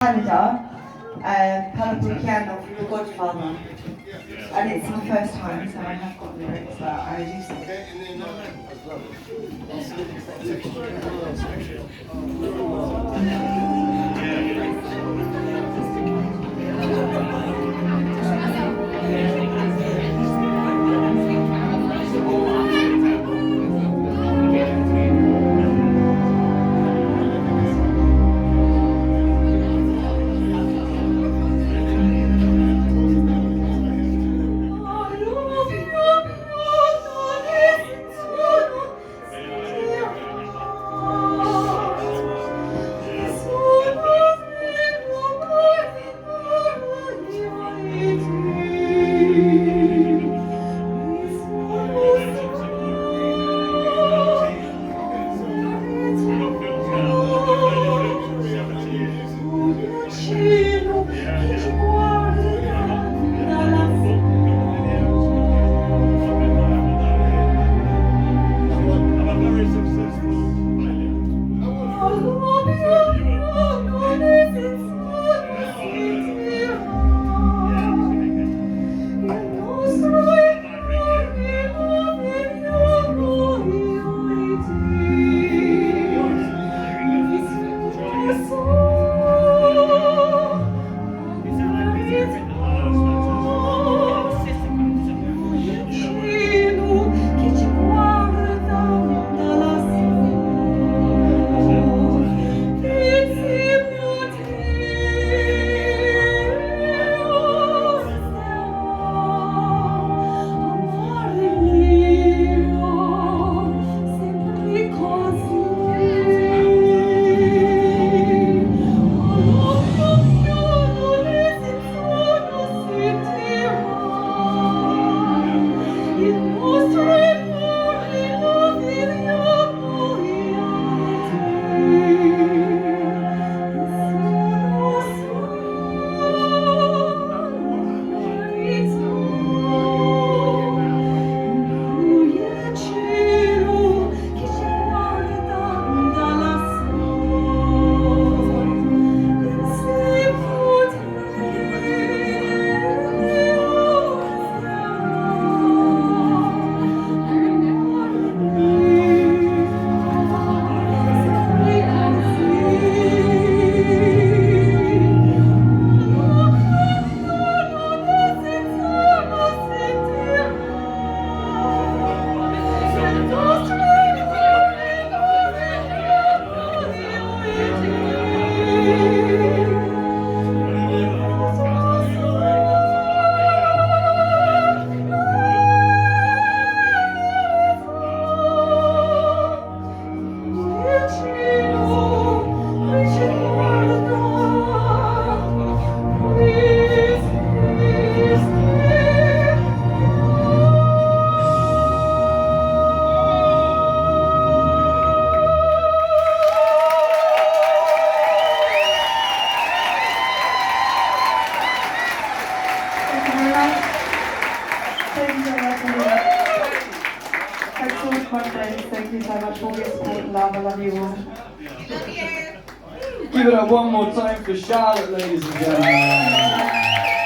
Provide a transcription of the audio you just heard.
Canada, Purple Piano from The Godfather. And it's my first time, so I have got lyrics that I do sing. Thanks so much, my friends. Thank you so much for all your support and love. I love you all. Give it up one more time for Charlotte, ladies and gentlemen.